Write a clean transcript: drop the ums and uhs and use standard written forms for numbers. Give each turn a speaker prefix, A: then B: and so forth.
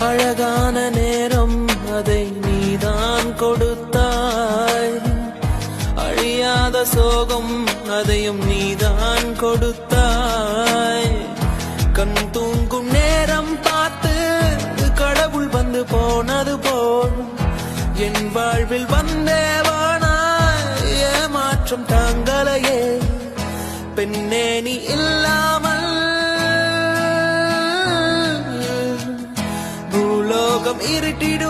A: அழகான நேரம் அதை நீதான் கொடுத்தாய், அழியாத சோகம் அதையும் நீதான் கொடுத்தாய். கண் தூங்கும் நேரம் பார்த்து கடவுள் வந்து போனது போல் என் வாழ்வில் வந்தேவானா ஏமாற்றம் தாங்களையே. பெண்ணே நீ இல்லாமல் பூலோகம் இருட்டிடு